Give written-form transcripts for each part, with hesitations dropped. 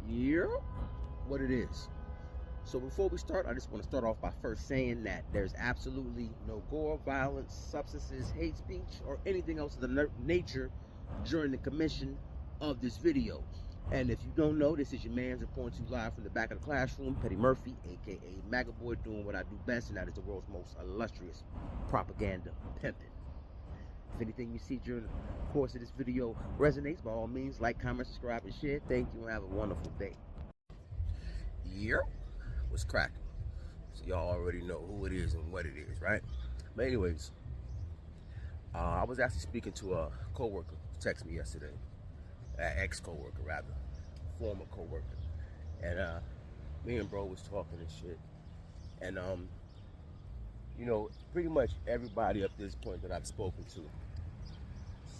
Yeah, what it is. So before we start, I just want to start off by first saying that there's absolutely no gore, violence, substances, hate speech, or anything else of the nature during the commission of this video. And if you don't know, this is your man's reporting to you live from the back of the classroom, Petty Murphy, aka MAGA Boy, doing what I do best, and that is the world's most illustrious propaganda pimping. If anything you see during the course of this video resonates, by all means, like, comment, subscribe, and share. Thank you, and have a wonderful day. Yeah, what's cracking? So y'all already know who it is and what it is, right? But anyways, I was actually speaking to a coworker who texted me yesterday, ex-coworker rather, former coworker, and me and bro was talking and shit, and you know, pretty much everybody up to this point that I've spoken to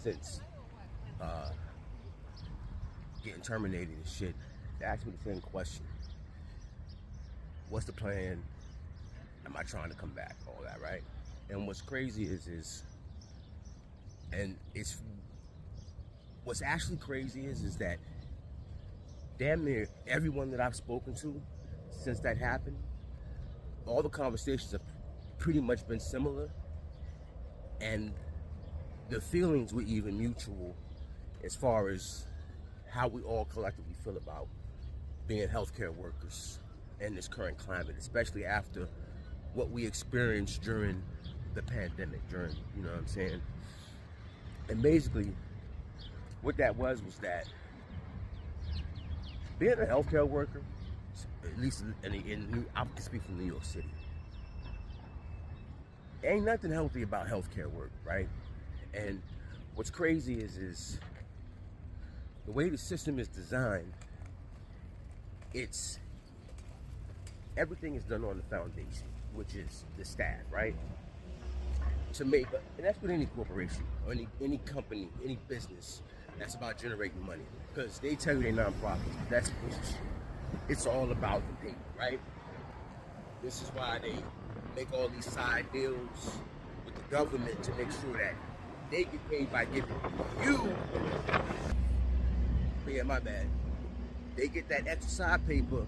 since getting terminated and shit, they asked me the same question. What's the plan? Am I trying to come back? All that, right? And what's crazy is what's actually crazy is that damn near everyone that I've spoken to since that happened, all the conversations have pretty much been similar, and the feelings were even mutual as far as how we all collectively feel about being healthcare workers in this current climate, especially after what we experienced during the pandemic, you know what I'm saying? And basically, what that was that being a healthcare worker, at least I can speak from New York City, ain't nothing healthy about healthcare work, right? And what's crazy is the way the system is designed, everything is done on the foundation, which is the staff, right? And that's with any corporation or any company, any business that's about generating money, because they tell you they're nonprofits, but that's bullshit. It's all about the paper, right? This is why they make all these side deals with the government to make sure that they get paid by giving you. But yeah, my bad. They get that extra side paper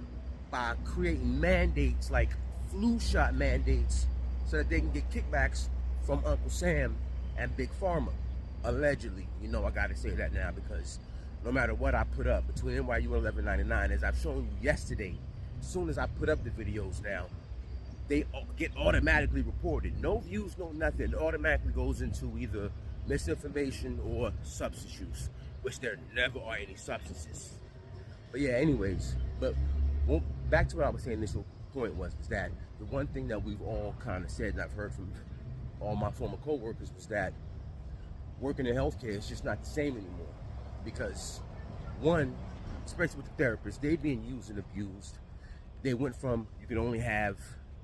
by creating mandates like flu shot mandates so that they can get kickbacks from Uncle Sam and Big Pharma, allegedly. You know, I gotta say that now, because no matter what I put up between NYU and 1199, as I've shown you yesterday, as soon as I put up the videos now, they get automatically reported. No views, no nothing. It automatically goes into either misinformation or substance use, which there never are any substances. But yeah, anyways, back to what I was saying, initial point was that the one thing that we've all kind of said, and I've heard from all my former co-workers, was that working in healthcare is just not the same anymore. Because one, especially with the therapists, they being used and abused. They went from, you can only have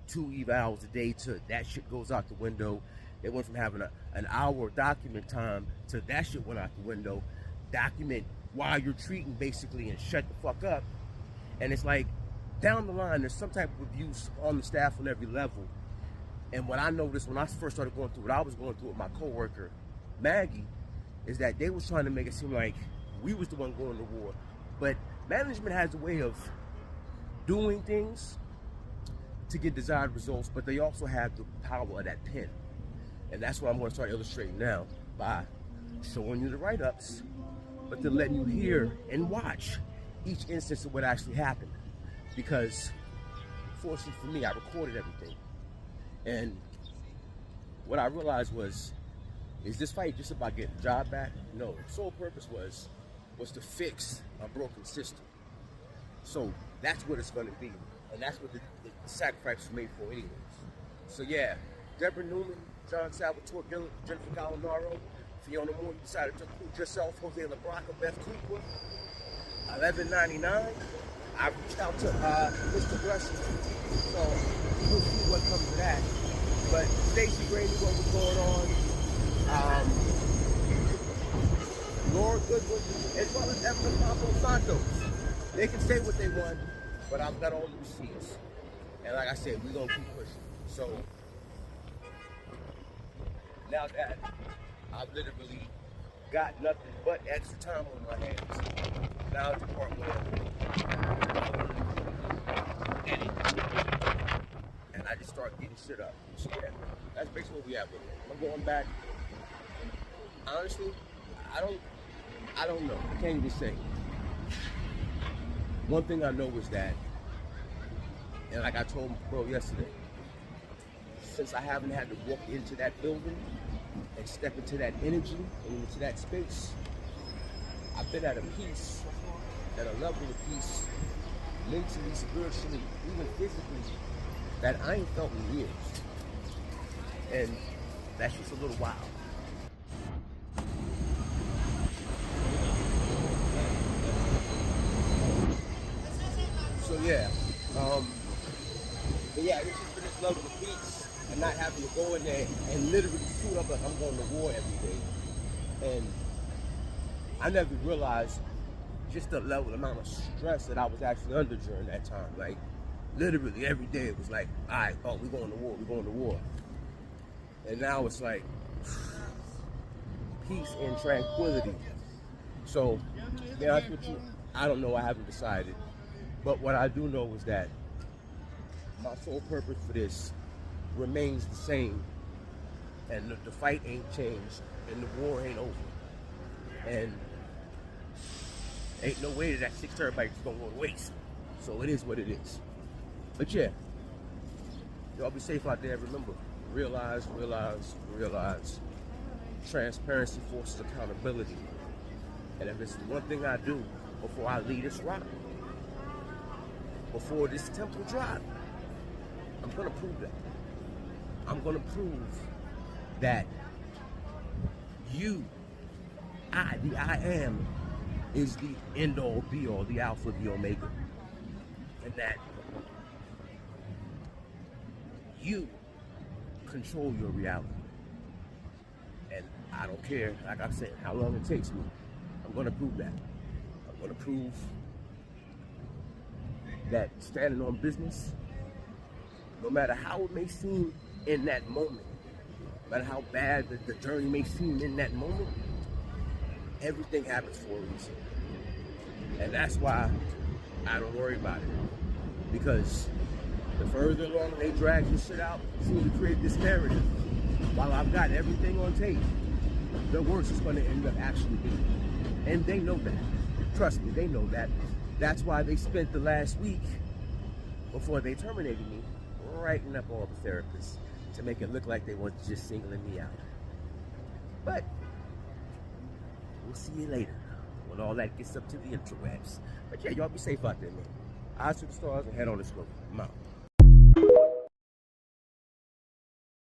2 evals a day to that shit goes out the window. They went from having an hour document time to that shit went out the window. Document while you're treating, basically, and shut the fuck up. And it's like, down the line, there's some type of abuse on the staff on every level. And what I noticed when I first started going through what I was going through with my coworker, Maggie, is that they was trying to make it seem like we was the one going to war. But management has a way of doing things to get desired results, but they also have the power of that pen. And that's what I'm going to start illustrating now by showing you the write-ups, but then letting you hear and watch each instance of what actually happened. Because, fortunately for me, I recorded everything. And what I realized was, is this fight just about getting the job back? No, the sole purpose was to fix a broken system. So that's what it's going to be. And that's what the sacrifice was made for anyways. So yeah, Deborah Newman, John Salvatore, Jennifer Gallinaro, Fiona Moore, you decided to include yourself, Jose LeBlanc, Beth Cooper, 1199. I reached out to Mr. Gresham, so we'll see what comes of that. But Stacey Gray knew what was going on. Laura Goodwin, as well as Evelyn Pablo Santos. They can say what they want, but I've got all the receipts. And like I said, we're going to keep pushing. So, now that I've literally got nothing but extra time on my hands, now it's part one. shit up. So yeah, that's basically where we at with it. I'm going back. Honestly, I don't know. I can't even say. One thing I know is that, and like I told bro yesterday, since I haven't had to walk into that building and step into that energy and into that space, I've been at a peace, at a level of peace, mentally, spiritually, even physically, that I ain't felt in years. And that's just a little wild. So yeah, but yeah, it's just been this level of peace and not having to go in there and literally suit up like I'm going to war every day. And I never realized just the level, amount of stress that I was actually under during that time. Like, literally every day it was like, all right, oh, we're going to war, we're going to war. And now it's like peace and tranquility. So, to be honest with you, I don't know, I haven't decided. But what I do know is that my sole purpose for this remains the same. And the fight ain't changed, and the war ain't over. And ain't no way that 6 terabytes is gonna go to waste. So it is what it is. But yeah, y'all be safe out there. Remember, realize. Transparency forces accountability. And if it's the one thing I do before I leave this rock, before this temple drop, I'm gonna prove that. I'm gonna prove that the I am, is the end all be all, the alpha, the omega. And that you control your reality. And I don't care, like I said, how long it takes me. I'm gonna prove that. I'm gonna prove that standing on business, no matter how it may seem in that moment, no matter how bad the journey may seem in that moment, everything happens for a reason. And that's why I don't worry about it. Because the further along they drag this shit out, seem to create this narrative, while I've got everything on tape, the worst is going to end up actually being. And they know that. Trust me, they know that. That's why they spent the last week, before they terminated me, writing up all the therapists to make it look like they weren't just singling me out. But we'll see you later when all that gets up to the interwebs. But yeah, y'all be safe out there, man. Eyes to the stars and head on the slope. I'm out.